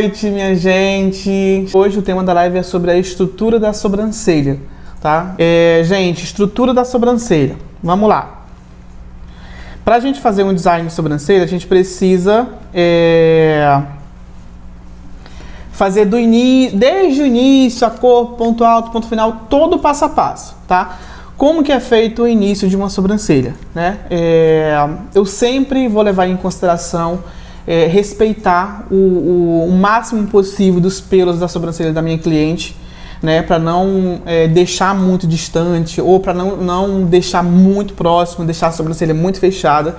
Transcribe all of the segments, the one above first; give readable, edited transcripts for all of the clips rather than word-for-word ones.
noite, minha gente! Hoje o tema da live é sobre a estrutura da sobrancelha, tá? Gente, estrutura da sobrancelha. Vamos lá. Pra gente fazer um design de sobrancelha, a gente precisa fazer desde o início, a cor, ponto alto, ponto final, todo passo a passo, tá? Como que é feito o início de uma sobrancelha, né? Eu sempre vou levar em consideração respeitar o máximo possível dos pelos da sobrancelha da minha cliente, né, para não deixar muito distante ou para não deixar muito próximo, deixar a sobrancelha muito fechada.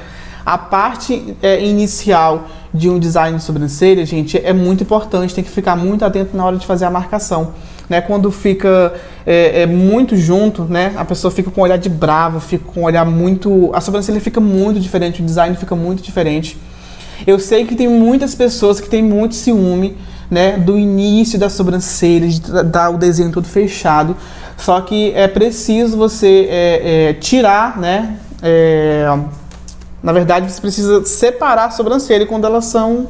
A parte inicial de um design de sobrancelha, gente, é muito importante, tem que ficar muito atento na hora de fazer a marcação, né? Quando fica muito junto, né, a pessoa fica com um olhar de brava, fica com um olhar muito... A sobrancelha fica muito diferente, o design fica muito diferente. Eu sei que tem muitas pessoas que têm muito ciúme, né, do início da sobrancelha, de dar o desenho todo fechado. Só que é preciso você tirar, né? Na verdade, você precisa separar a sobrancelha quando elas são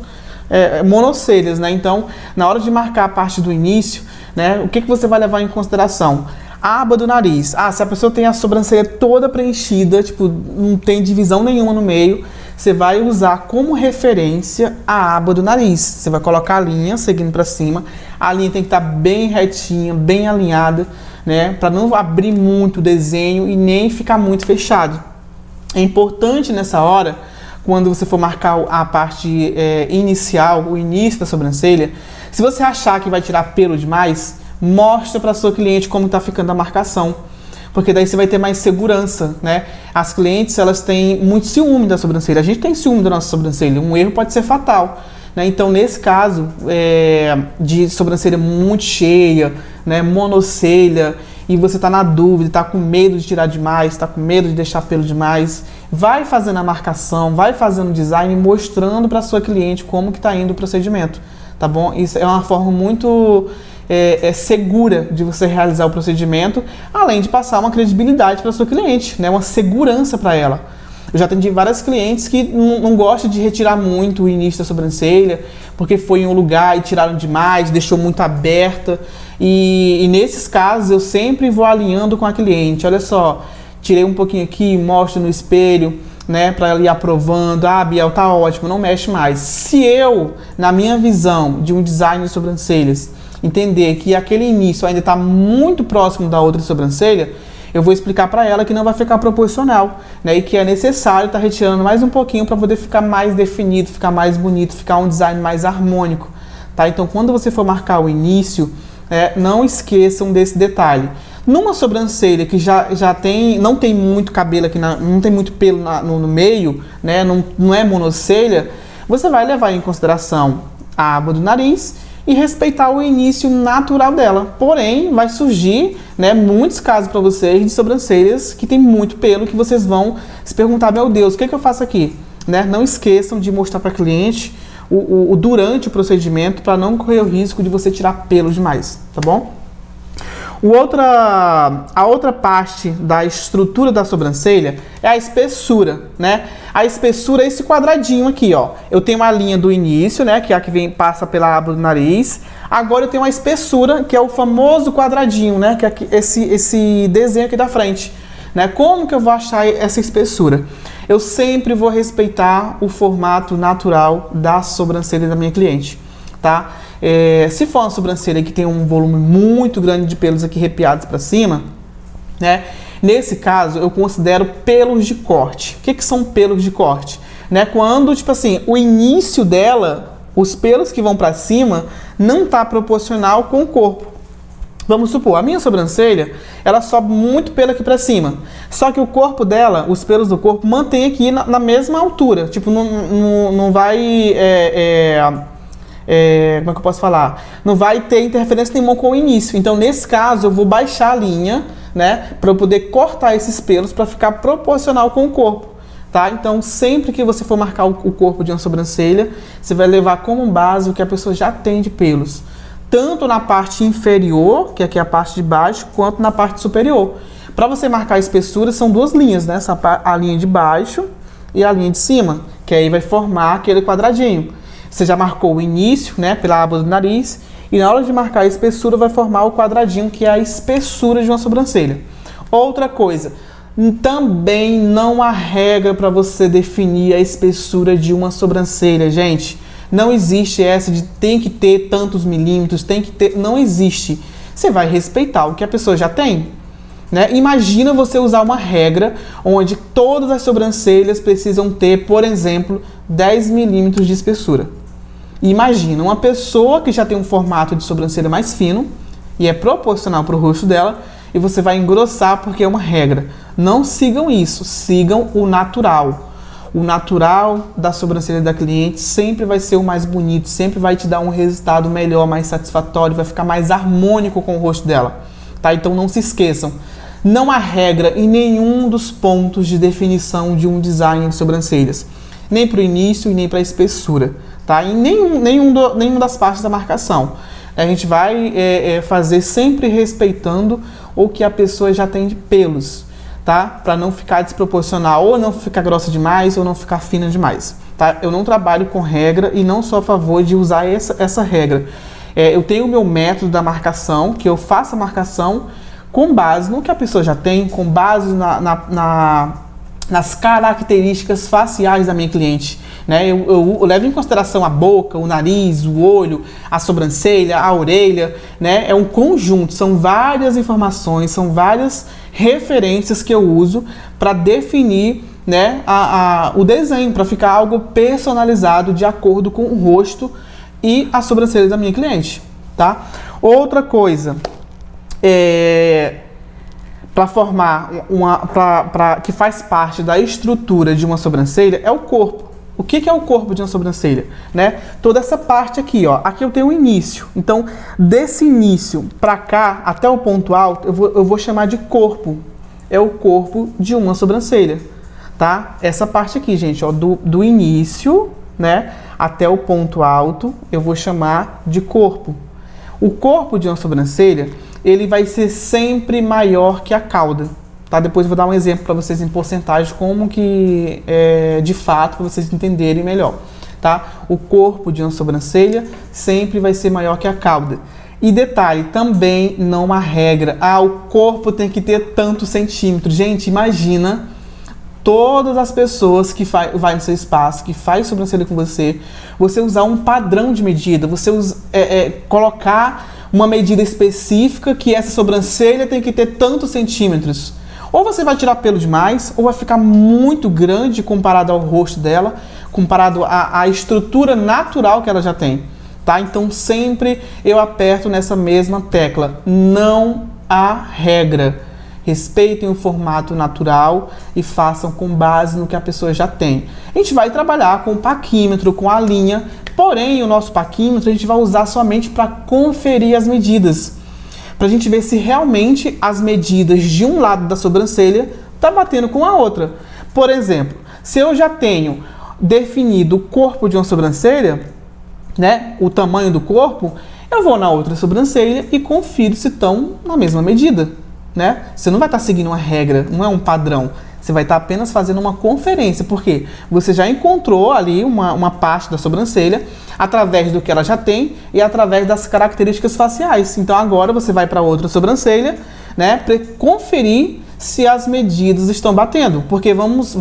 monocelhas, né? Então, na hora de marcar a parte do início, né, o que você vai levar em consideração? A aba do nariz. Se a pessoa tem a sobrancelha toda preenchida, tipo, não tem divisão nenhuma no meio, você vai usar como referência a aba do nariz. Você vai colocar a linha seguindo para cima. A linha tem que estar bem retinha, bem alinhada, né, para não abrir muito o desenho e nem ficar muito fechado. É importante nessa hora, quando você for marcar a parte inicial, o início da sobrancelha, se você achar que vai tirar pelo demais, mostra para sua cliente como está ficando a marcação, porque daí você vai ter mais segurança, né? As clientes, elas têm muito ciúme da sobrancelha. A gente tem ciúme da nossa sobrancelha, um erro pode ser fatal, né? Então, nesse caso de sobrancelha muito cheia, né, monocelha, e você está na dúvida, está com medo de tirar demais, está com medo de deixar pelo demais, vai fazendo a marcação, vai fazendo o design, mostrando para sua cliente como que está indo o procedimento, tá bom? Isso é uma forma muito segura de você realizar o procedimento, além de passar uma credibilidade para sua cliente, né? Uma segurança para ela. Eu já atendi várias clientes que não gostam de retirar muito o início da sobrancelha, porque foi em um lugar e tiraram demais, deixou muito aberta. E nesses casos eu sempre vou alinhando com a cliente. Olha só, tirei um pouquinho aqui, mostro no espelho, né, para ela ir aprovando. Biel, tá ótimo, não mexe mais. Se eu, na minha visão de um design de sobrancelhas, entender que aquele início ainda está muito próximo da outra sobrancelha, eu vou explicar para ela que não vai ficar proporcional, né, e que é necessário estar retirando mais um pouquinho para poder ficar mais definido, ficar mais bonito, ficar um design mais harmônico, tá? Então, quando você for marcar o início, não esqueçam desse detalhe. Numa sobrancelha que não tem muito cabelo aqui, não tem muito pelo no meio, né, não é monocelha, você vai levar em consideração a aba do nariz e respeitar o início natural dela. Porém, vai surgir, né, muitos casos para vocês de sobrancelhas que tem muito pelo, que vocês vão se perguntar, meu Deus, o que eu faço aqui? Né? Não esqueçam de mostrar para a cliente durante o procedimento, para não correr o risco de você tirar pelo demais, tá bom? A outra parte da estrutura da sobrancelha é a espessura, né? A espessura é esse quadradinho aqui, ó. Eu tenho uma linha do início, né, que é a que passa pela aba do nariz. Agora eu tenho uma espessura, que é o famoso quadradinho, né, que é esse desenho aqui da frente, né? Como que eu vou achar essa espessura? Eu sempre vou respeitar o formato natural da sobrancelha da minha cliente, tá? Se for uma sobrancelha que tem um volume muito grande de pelos aqui arrepiados para cima, né? Nesse caso, eu considero pelos de corte. O que são pelos de corte? Né? Quando, tipo assim, o início dela, os pelos que vão para cima, não tá proporcional com o corpo. Vamos supor, a minha sobrancelha, ela sobe muito pelo aqui para cima. Só que o corpo dela, os pelos do corpo, mantém aqui na mesma altura. Tipo, não vai... como é que eu posso falar? Não vai ter interferência nenhuma com o início. Então, nesse caso, eu vou baixar a linha, né, para eu poder cortar esses pelos para ficar proporcional com o corpo, tá? Então, sempre que você for marcar o corpo de uma sobrancelha, você vai levar como base o que a pessoa já tem de pelos, tanto na parte inferior, que aqui é a parte de baixo, quanto na parte superior. Para você marcar a espessura, são duas linhas, né? A linha de baixo e a linha de cima, que aí vai formar aquele quadradinho. Você já marcou o início, né, pela aba do nariz, e na hora de marcar a espessura vai formar o quadradinho, que é a espessura de uma sobrancelha. Outra coisa, também não há regra para você definir a espessura de uma sobrancelha, gente. Não existe essa de tem que ter tantos milímetros, tem que ter... Não existe. Você vai respeitar o que a pessoa já tem, né? Imagina você usar uma regra onde todas as sobrancelhas precisam ter, por exemplo, 10 milímetros de espessura. Imagina uma pessoa que já tem um formato de sobrancelha mais fino e é proporcional para o rosto dela e você vai engrossar porque é uma regra. Não sigam isso, sigam o natural. O natural da sobrancelha da cliente sempre vai ser o mais bonito, sempre vai te dar um resultado melhor, mais satisfatório, vai ficar mais harmônico com o rosto dela, tá? Então não se esqueçam, não há regra em nenhum dos pontos de definição de um design de sobrancelhas, nem para o início e nem para a espessura, tá? Em nenhuma das partes da marcação. A gente vai fazer sempre respeitando o que a pessoa já tem de pelos, tá? Para não ficar desproporcional, ou não ficar grossa demais, ou não ficar fina demais, tá? Eu não trabalho com regra e não sou a favor de usar essa regra. Eu tenho o meu método da marcação, que eu faço a marcação com base no que a pessoa já tem, com base nas características faciais da minha cliente, né? Eu levo em consideração a boca, o nariz, o olho, a sobrancelha, a orelha, né? É um conjunto, são várias informações, são várias referências que eu uso para definir, né, o desenho, para ficar algo personalizado de acordo com o rosto e a sobrancelha da minha cliente, tá? Outra coisa, para formar que faz parte da estrutura de uma sobrancelha é o corpo. O que é o corpo de uma sobrancelha, né? Toda essa parte aqui, ó. Aqui eu tenho o início. Então, desse início para cá, até o ponto alto, eu vou chamar de corpo. É o corpo de uma sobrancelha, tá? Essa parte aqui, gente, ó, do início, né, até o ponto alto, eu vou chamar de corpo. O corpo de uma sobrancelha, ele vai ser sempre maior que a cauda, tá? Depois eu vou dar um exemplo para vocês em porcentagem, como que de fato, para vocês entenderem melhor, tá? O corpo de uma sobrancelha sempre vai ser maior que a cauda. E detalhe, também não há regra. O corpo tem que ter tantos centímetros. Gente, imagina todas as pessoas que vai no seu espaço, que faz sobrancelha com você usar um padrão de medida, você colocar uma medida específica que essa sobrancelha tem que ter tantos centímetros. Ou você vai tirar pelo demais, ou vai ficar muito grande comparado ao rosto dela, comparado à estrutura natural que ela já tem, tá? Então sempre eu aperto nessa mesma tecla. Não há regra. Respeitem o formato natural e façam com base no que a pessoa já tem. A gente vai trabalhar com o paquímetro, com a linha, porém o nosso paquímetro a gente vai usar somente para conferir as medidas, para a gente ver se realmente as medidas de um lado da sobrancelha tá batendo com a outra. Por exemplo, se eu já tenho definido o corpo de uma sobrancelha, né, o tamanho do corpo, eu vou na outra sobrancelha e confiro se estão na mesma medida, né? Você não vai estar seguindo uma regra, não é um padrão. Você vai estar apenas fazendo uma conferência, porque você já encontrou ali uma parte da sobrancelha através do que ela já tem e através das características faciais. Então agora você vai para outra sobrancelha, né, para conferir se as medidas estão batendo, porque vamos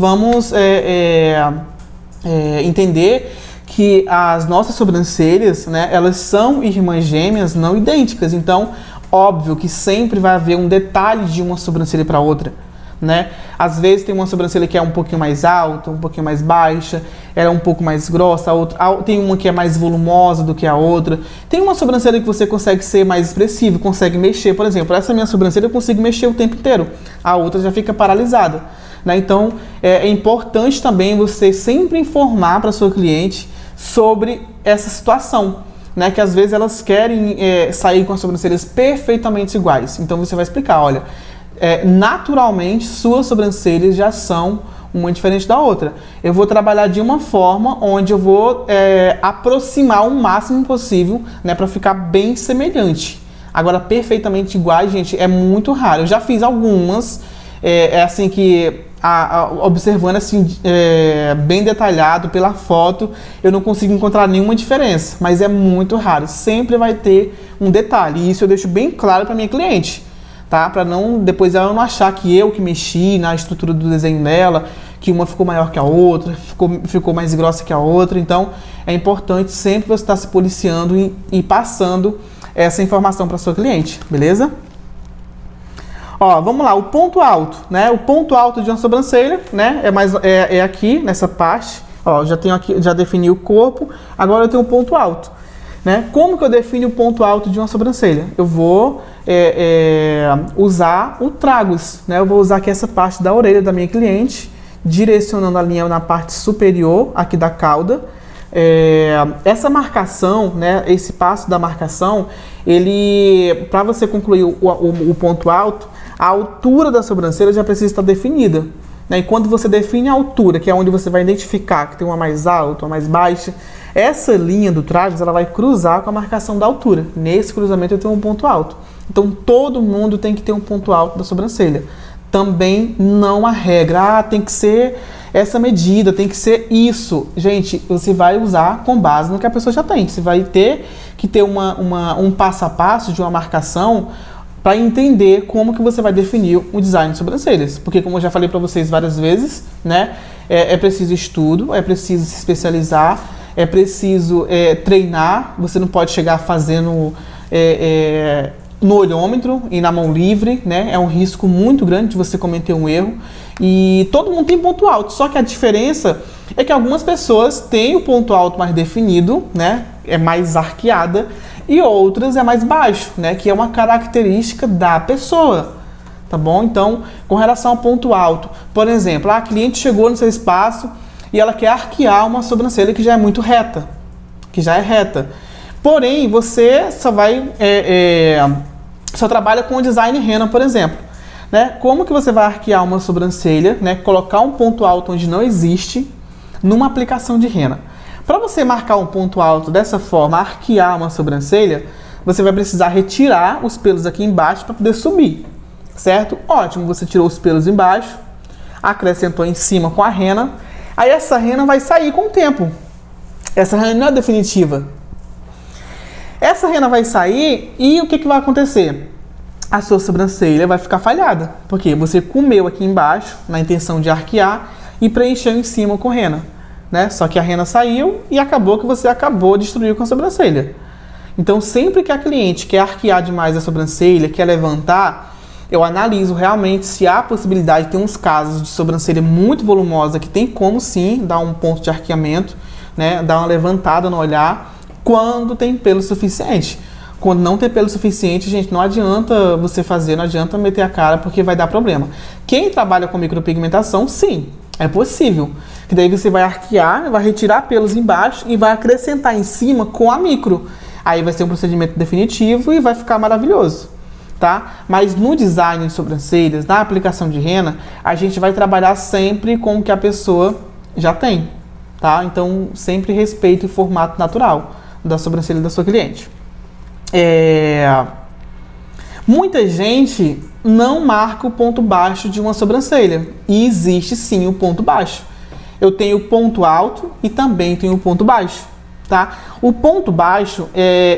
entender que as nossas sobrancelhas, né, elas são irmãs gêmeas não idênticas. Então, óbvio que sempre vai haver um detalhe de uma sobrancelha para outra, né? Às vezes tem uma sobrancelha que é um pouquinho mais alta, um pouquinho mais baixa, ela é um pouco mais grossa, tem uma que é mais volumosa do que a outra. Tem uma sobrancelha que você consegue ser mais expressivo, consegue mexer. Por exemplo, essa minha sobrancelha eu consigo mexer o tempo inteiro, a outra já fica paralisada, né? Então, é importante também você sempre informar para sua cliente sobre essa situação, né, que às vezes elas querem sair com as sobrancelhas perfeitamente iguais. Então você vai explicar, olha, naturalmente suas sobrancelhas já são uma diferente da outra. Eu vou trabalhar de uma forma onde eu vou aproximar o máximo possível, né, para ficar bem semelhante. Agora, perfeitamente iguais, gente, é muito raro. Eu já fiz algumas, assim que observando assim, bem detalhado pela foto, eu não consigo encontrar nenhuma diferença, mas é muito raro, sempre vai ter um detalhe, e isso eu deixo bem claro para minha cliente, tá? Para não, depois ela não achar que eu que mexi na estrutura do desenho dela, que uma ficou maior que a outra, ficou mais grossa que a outra. Então é importante sempre você estar se policiando e passando essa informação para sua cliente, beleza? Ó, vamos lá, o ponto alto, né? O ponto alto de uma sobrancelha, né? É aqui nessa parte. Ó, já tenho aqui, já defini o corpo. Agora eu tenho o ponto alto, né? Como que eu defino o ponto alto de uma sobrancelha? Eu vou usar o tragus, né? Eu vou usar aqui essa parte da orelha da minha cliente, direcionando a linha na parte superior aqui da cauda. Essa marcação, né? Esse passo da marcação, ele, para você concluir o ponto alto, a altura da sobrancelha já precisa estar definida, né? E quando você define a altura, que é onde você vai identificar que tem uma mais alta, uma mais baixa, essa linha do tragus, ela vai cruzar com a marcação da altura. Nesse cruzamento eu tenho um ponto alto. Então todo mundo tem que ter um ponto alto da sobrancelha. Também não há regra, tem que ser essa medida, tem que ser isso. Gente, você vai usar com base no que a pessoa já tem. Você vai ter que ter um passo a passo de uma marcação para entender como que você vai definir o design de sobrancelhas. Porque, como eu já falei para vocês várias vezes, né, é preciso estudo, é preciso se especializar, é preciso treinar. Você não pode chegar fazendo no olhômetro e na mão livre, né? É um risco muito grande de você cometer um erro. E todo mundo tem ponto alto, só que a diferença é que algumas pessoas têm o ponto alto mais definido, né? É mais arqueada, e outras é mais baixo, né? Que é uma característica da pessoa, tá bom? Então, com relação ao ponto alto, por exemplo, a cliente chegou no seu espaço e ela quer arquear uma sobrancelha que já é muito reta, Porém, você só trabalha com o design henna, por exemplo, né? Como que você vai arquear uma sobrancelha, né? Colocar um ponto alto onde não existe numa aplicação de henna? Para você marcar um ponto alto dessa forma, arquear uma sobrancelha, você vai precisar retirar os pelos aqui embaixo para poder subir, certo? Ótimo, você tirou os pelos embaixo, acrescentou em cima com a henna, aí essa henna vai sair com o tempo. Essa henna não é definitiva. Essa henna vai sair e o que vai acontecer? A sua sobrancelha vai ficar falhada, porque você comeu aqui embaixo na intenção de arquear e preencheu em cima com henna, né? Só que a henna saiu e acabou que você destruiu com a sobrancelha. Então, sempre que a cliente quer arquear demais a sobrancelha, quer levantar, eu analiso realmente se há possibilidade. Tem uns casos de sobrancelha muito volumosa que tem como sim dar um ponto de arqueamento, né? Dar uma levantada no olhar quando tem pelo suficiente. Quando não tem pelo suficiente, gente, não adianta você fazer, não adianta meter a cara, porque vai dar problema. Quem trabalha com micropigmentação, sim, é possível. Que daí você vai arquear, vai retirar pelos embaixo e vai acrescentar em cima com a micro. Aí vai ser um procedimento definitivo e vai ficar maravilhoso, tá? Mas no design de sobrancelhas, na aplicação de henna, a gente vai trabalhar sempre com o que a pessoa já tem, tá? Então, sempre respeite o formato natural da sobrancelha da sua cliente. Muita gente não marca o ponto baixo de uma sobrancelha, e existe sim o ponto baixo. Eu tenho o ponto alto e também tenho o ponto baixo, tá? O ponto baixo,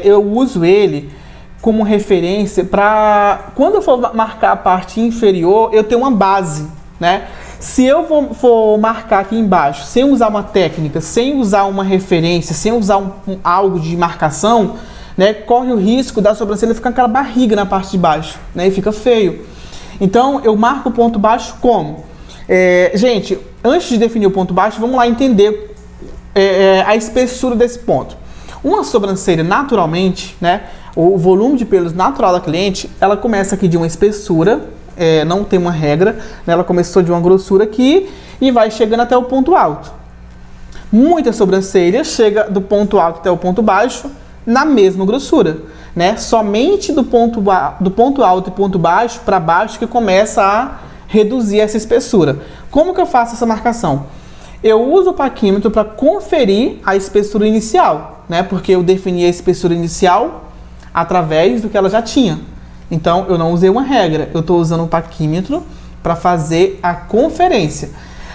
eu uso ele como referência para quando eu for marcar a parte inferior, eu tenho uma base, né? Se eu for marcar aqui embaixo sem usar uma técnica, sem usar uma referência, sem usar algo de marcação, né, corre o risco da sobrancelha ficar com aquela barriga na parte de baixo, né, e fica feio. Então, eu marco o ponto baixo como? Gente, antes de definir o ponto baixo, vamos lá entender a espessura desse ponto. Uma sobrancelha, naturalmente, né, o volume de pelos natural da cliente, ela começa aqui de uma espessura, não tem uma regra, né, ela começou de uma grossura aqui e vai chegando até o ponto alto. Muitas sobrancelhas chegam do ponto alto até o ponto baixo na mesma grossura, né? Somente do ponto alto e ponto baixo para baixo que começa a reduzir essa espessura. Como que eu faço essa marcação? Eu uso o paquímetro para conferir a espessura inicial, né? Porque eu defini a espessura inicial através do que ela já tinha. Então, eu não usei uma regra, eu estou usando o paquímetro para fazer a conferência.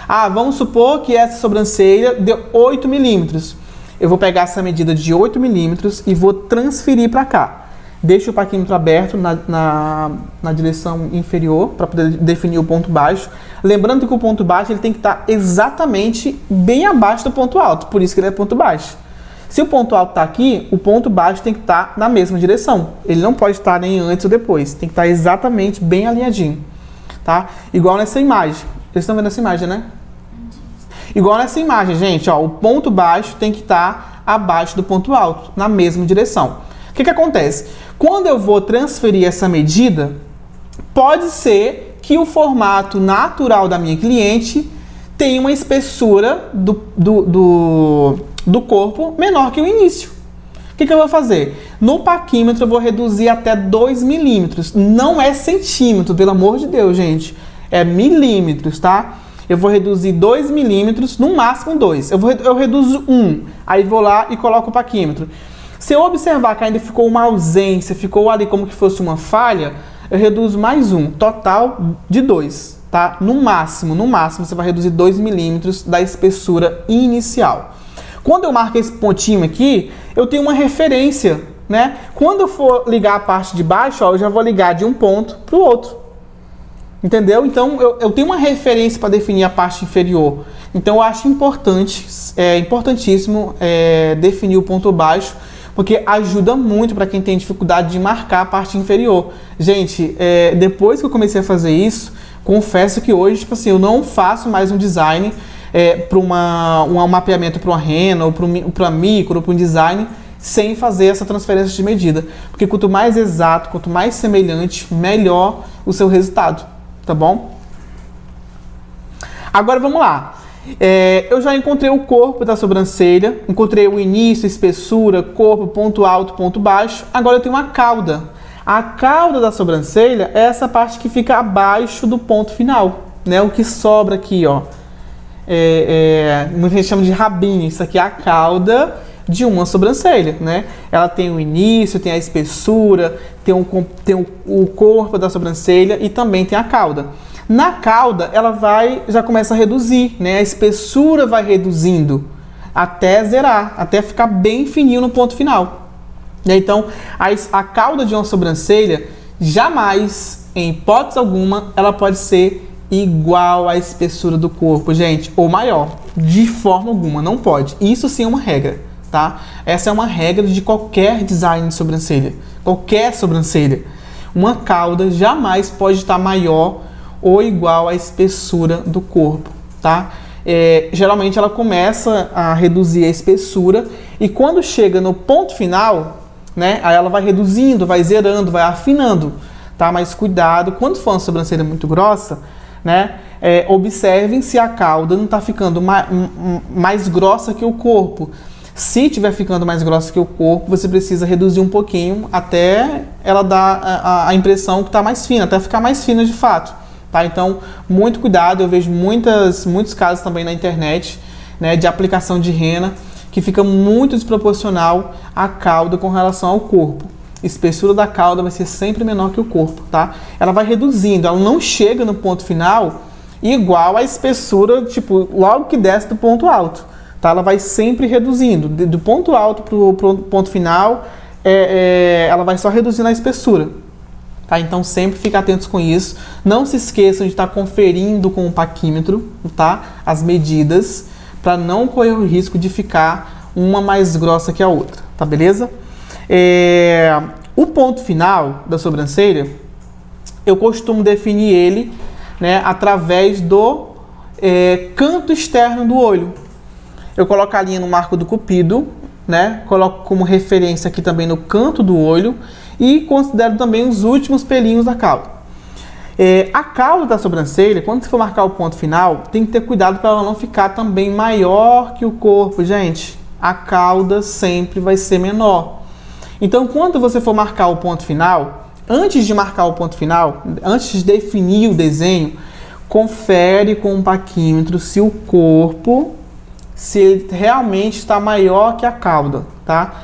Ah, vamos supor que essa sobrancelha deu 8 milímetros. Eu vou pegar essa medida de 8 milímetros e vou transferir para cá. Deixo o paquímetro aberto na direção inferior para poder definir o ponto baixo. Lembrando que o ponto baixo ele tem que estar exatamente bem abaixo do ponto alto, por isso que ele é ponto baixo. Se o ponto alto está aqui, o ponto baixo tem que estar na mesma direção. Ele não pode estar nem antes ou depois, tem que estar exatamente bem alinhadinho. Tá? Igual nessa imagem. Vocês estão vendo essa imagem, né? Igual nessa imagem, gente, ó, o ponto baixo tem que estar abaixo do ponto alto, na mesma direção. O que acontece? Quando eu vou transferir essa medida, pode ser que o formato natural da minha cliente tenha uma espessura do corpo menor que o início. O que eu vou fazer? No paquímetro eu vou reduzir até 2 milímetros. Não é centímetro, pelo amor de Deus, gente. É milímetros, tá? Eu vou reduzir 2 milímetros, no máximo 2. Eu reduzo 1, aí vou lá e coloco o paquímetro. Se eu observar que ainda ficou uma ausência, ficou ali como que fosse uma falha, eu reduzo mais 1, total de 2, tá? No máximo você vai reduzir 2 milímetros da espessura inicial. Quando eu marco esse pontinho aqui, eu tenho uma referência, né? Quando eu for ligar a parte de baixo, ó, eu já vou ligar de um ponto para o outro. Entendeu? Então, eu tenho uma referência para definir a parte inferior. Então, eu acho importantíssimo definir o ponto baixo, porque ajuda muito para quem tem dificuldade de marcar a parte inferior. Gente, depois que eu comecei a fazer isso, confesso que hoje, tipo assim, eu não faço mais um design para um mapeamento para uma rena, ou para micro, ou para um design, sem fazer essa transferência de medida. Porque quanto mais exato, quanto mais semelhante, melhor o seu resultado. Tá bom? Agora vamos lá. Eu já encontrei o corpo da sobrancelha, encontrei o início, espessura, corpo, ponto alto, ponto baixo. Agora eu tenho uma cauda. A cauda da sobrancelha é essa parte que fica abaixo do ponto final, né? O que sobra aqui, ó. Muita gente chama de rabinho. Isso aqui é a cauda de uma sobrancelha, né? Ela tem o início, tem a espessura, tem o corpo da sobrancelha e também tem a cauda. Na cauda, ela já começa a reduzir, né? A espessura vai reduzindo até zerar, até ficar bem fininho no ponto final. Então, a cauda de uma sobrancelha, jamais, em hipótese alguma, ela pode ser igual à espessura do corpo, gente, ou maior. De forma alguma, não pode. Isso sim é uma regra. Tá? Essa é uma regra de qualquer design de sobrancelha. Qualquer sobrancelha. Uma cauda jamais pode estar maior ou igual à espessura do corpo. Tá? Geralmente ela começa a reduzir a espessura e quando chega no ponto final, né, aí ela vai reduzindo, vai zerando, vai afinando. Tá? Mas cuidado, quando for uma sobrancelha muito grossa, né, observem se a cauda não está ficando mais grossa que o corpo. Se estiver ficando mais grossa que o corpo, você precisa reduzir um pouquinho até ela dar a impressão que está mais fina, até ficar mais fina de fato. Tá? Então, muito cuidado. Eu vejo muitos casos também na internet, né, de aplicação de rena que fica muito desproporcional a cauda com relação ao corpo. A espessura da cauda vai ser sempre menor que o corpo. Tá? Ela vai reduzindo, ela não chega no ponto final igual à espessura, tipo, logo que desce do ponto alto. Tá? Ela vai sempre reduzindo, do ponto alto para o ponto final, ela vai só reduzindo a espessura. Tá? Então sempre fiquem atentos com isso. Não se esqueçam de estar conferindo com o paquímetro, tá? As medidas, para não correr o risco de ficar uma mais grossa que a outra, tá beleza? O ponto final da sobrancelha, eu costumo definir ele, né, através do canto externo do olho. Eu coloco a linha no marco do cupido, né? Coloco como referência aqui também no canto do olho e considero também os últimos pelinhos da cauda. A cauda da sobrancelha, quando você for marcar o ponto final, tem que ter cuidado para ela não ficar também maior que o corpo, gente. A cauda sempre vai ser menor. Então, quando você for marcar o ponto final, antes de marcar o ponto final, antes de definir o desenho, confere com o paquímetro se o corpo, se ele realmente está maior que a cauda, tá?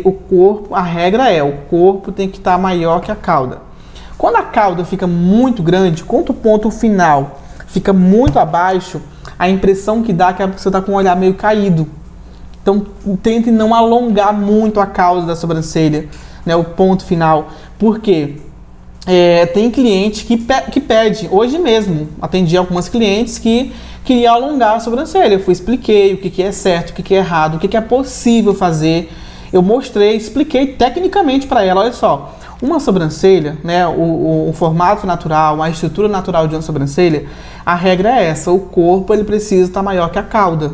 O corpo, a regra o corpo tem que estar maior que a cauda. Quando a cauda fica muito grande, quando o ponto final fica muito abaixo, a impressão que dá é que você está com o olhar meio caído. Então, tente não alongar muito a cauda da sobrancelha, né, o ponto final. Por quê? Tem cliente que pede, hoje mesmo, atendi algumas clientes que queria alongar a sobrancelha. Eu expliquei o que é certo, o que é errado, o que é possível fazer. Eu mostrei, expliquei tecnicamente para ela, olha só, uma sobrancelha, né, o formato natural, a estrutura natural de uma sobrancelha, a regra é essa, o corpo ele precisa estar maior que a cauda.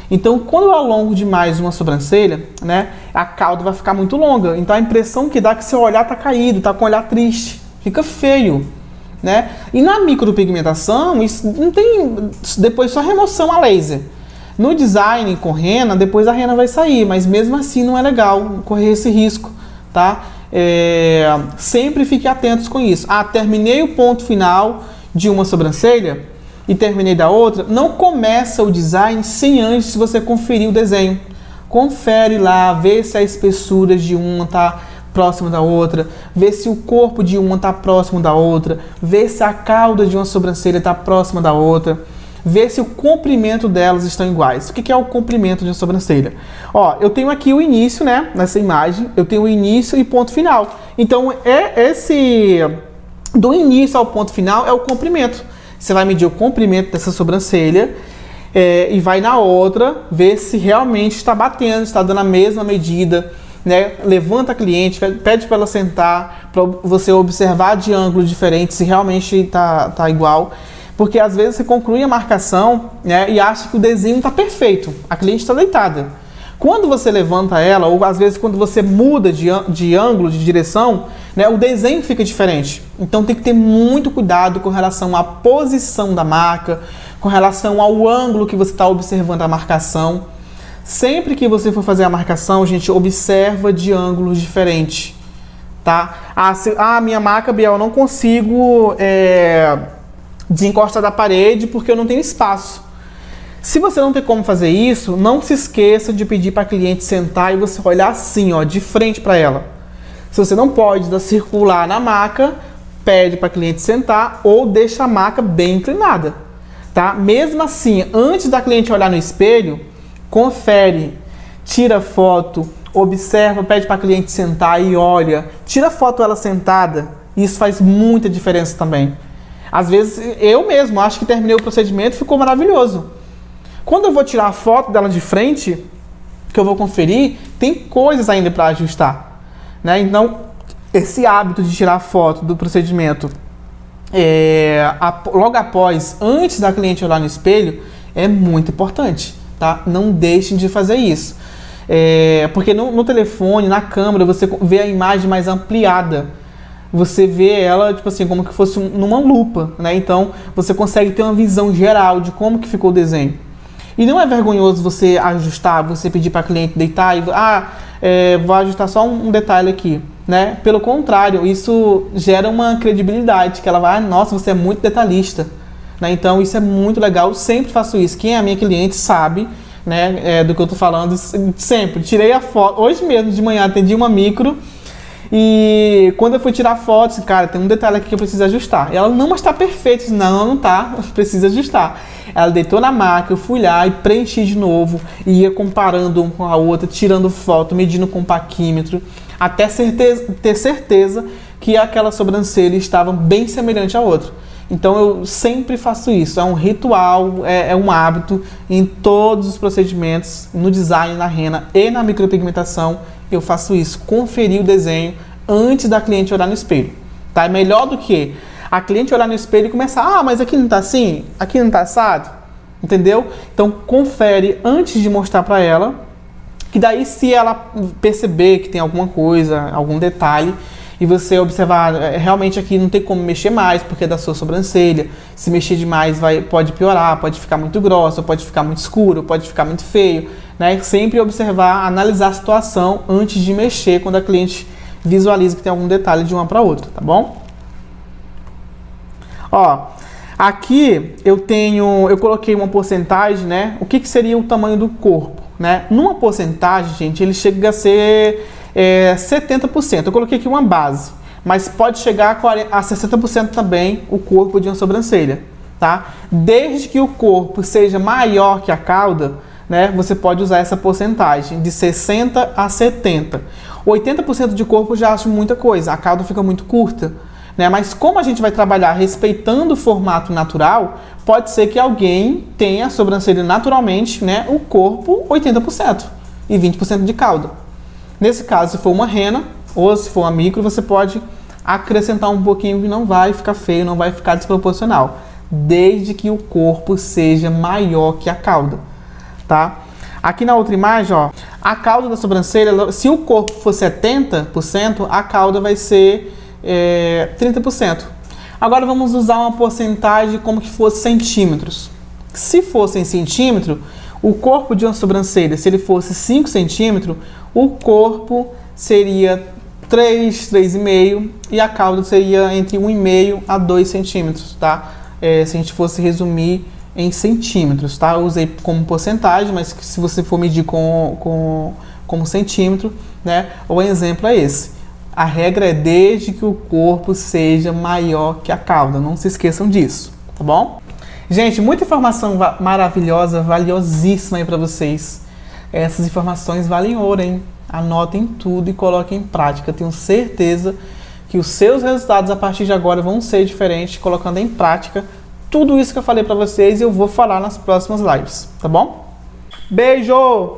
Então, quando eu alongo demais uma sobrancelha, né, a cauda vai ficar muito longa. Então, a impressão que dá é que seu olhar está caído, está com o olhar triste, fica feio, né? E na micropigmentação, isso não tem depois só remoção a laser. No design com rena, depois a rena vai sair, mas mesmo assim não é legal correr esse risco, tá? Sempre fique atentos com isso. Terminei o ponto final de uma sobrancelha e terminei da outra, não começa o design sem antes você conferir o desenho. Confere lá, vê se a espessura de uma está próxima da outra, vê se o corpo de uma está próximo da outra, vê se a cauda de uma sobrancelha está próxima da outra, vê se o comprimento delas estão iguais. O que é o comprimento de uma sobrancelha? Ó, eu tenho aqui o início, né, nessa imagem, eu tenho o início e ponto final. Então, do início ao ponto final é o comprimento. Você vai medir o comprimento dessa sobrancelha e vai na outra ver se realmente está batendo, está dando a mesma medida, né? Levanta a cliente, pede para ela sentar, para você observar de ângulos diferentes se realmente está igual. Porque às vezes você conclui a marcação, né, e acha que o desenho está perfeito, a cliente está deitada. Quando você levanta ela, ou às vezes quando você muda de ângulo, de direção, né, o desenho fica diferente. Então tem que ter muito cuidado com relação à posição da marca, com relação ao ângulo que você está observando a marcação. Sempre que você for fazer a marcação, gente, observa de ângulos diferentes, tá? Minha marca, Biel, eu não consigo desencostar da parede porque eu não tenho espaço. Se você não tem como fazer isso, não se esqueça de pedir para a cliente sentar e você olhar assim, ó, de frente para ela. Se você não pode circular na maca, pede para a cliente sentar ou deixa a maca bem inclinada, tá? Mesmo assim, antes da cliente olhar no espelho, confere, tira foto, observa, pede para a cliente sentar e olha. Tira foto ela sentada, isso faz muita diferença também. Às vezes, eu mesmo acho que terminei o procedimento e ficou maravilhoso. Quando eu vou tirar a foto dela de frente, que eu vou conferir, tem coisas ainda para ajustar, né? Então, esse hábito de tirar a foto do procedimento logo após, antes da cliente olhar no espelho, é muito importante, tá? Não deixem de fazer isso. Porque no telefone, na câmera, você vê a imagem mais ampliada. Você vê ela, tipo assim, como que fosse numa lupa, né? Então, você consegue ter uma visão geral de como que ficou o desenho. E não é vergonhoso você ajustar, você pedir para a cliente deitar e vou ajustar só um detalhe aqui, né? Pelo contrário, isso gera uma credibilidade, que ela vai, nossa, você é muito detalhista, né? Então isso é muito legal, eu sempre faço isso. Quem é a minha cliente sabe, né, do que eu tô falando, sempre. Tirei a foto, hoje mesmo de manhã atendi uma micro e quando eu fui tirar foto, cara, tem um detalhe aqui que eu preciso ajustar. E ela, não, mas tá perfeito. Não tá, precisa ajustar. Ela deitou na maca, eu fui lá e preenchi de novo, e ia comparando uma com a outra, tirando foto, medindo com o paquímetro, até ter certeza que aquela sobrancelha estava bem semelhante à outra. Então eu sempre faço isso, é um ritual, é um hábito em todos os procedimentos, no design, na rena e na micropigmentação, eu faço isso, conferir o desenho antes da cliente olhar no espelho, tá? É melhor do que a cliente olhar no espelho e começar, mas aqui não tá assim, aqui não tá assado, entendeu? Então confere antes de mostrar para ela, que daí se ela perceber que tem alguma coisa, algum detalhe, e você observar, realmente aqui não tem como mexer mais, porque é da sua sobrancelha, se mexer demais pode piorar, pode ficar muito grossa, pode ficar muito escuro, pode ficar muito feio, né? Sempre observar, analisar a situação antes de mexer, quando a cliente visualiza que tem algum detalhe de uma para outra, tá bom? Ó, aqui eu coloquei uma porcentagem, né? O que seria o tamanho do corpo, né? Numa porcentagem, gente, ele chega a ser 70%. Eu coloquei aqui uma base, mas pode chegar a 60% também o corpo de uma sobrancelha, tá? Desde que o corpo seja maior que a cauda, né, você pode usar essa porcentagem de 60 a 70. 80% de corpo já acho muita coisa, a cauda fica muito curta, né? Mas como a gente vai trabalhar respeitando o formato natural, pode ser que alguém tenha a sobrancelha naturalmente, né, o corpo 80% e 20% de cauda. Nesse caso, se for uma rena ou se for uma micro, você pode acrescentar um pouquinho e não vai ficar feio, não vai ficar desproporcional, desde que o corpo seja maior que a cauda, tá? Aqui na outra imagem, ó, a cauda da sobrancelha, se o corpo for 70%, a cauda vai ser 30%. Agora vamos usar uma porcentagem como que fosse centímetros. Se fosse em centímetro, o corpo de uma sobrancelha, se ele fosse 5 centímetros, o corpo seria 3, 3,5 e a cauda seria entre 1,5 a 2 centímetros, tá? Se a gente fosse resumir em centímetros, tá? Eu usei como porcentagem, mas se você for medir como centímetro, né? O exemplo é esse. A regra é desde que o corpo seja maior que a cauda. Não se esqueçam disso, tá bom? Gente, muita informação maravilhosa, valiosíssima aí pra vocês. Essas informações valem ouro, hein? Anotem tudo e coloquem em prática. Tenho certeza que os seus resultados a partir de agora vão ser diferentes, colocando em prática tudo isso que eu falei pra vocês e eu vou falar nas próximas lives, tá bom? Beijo!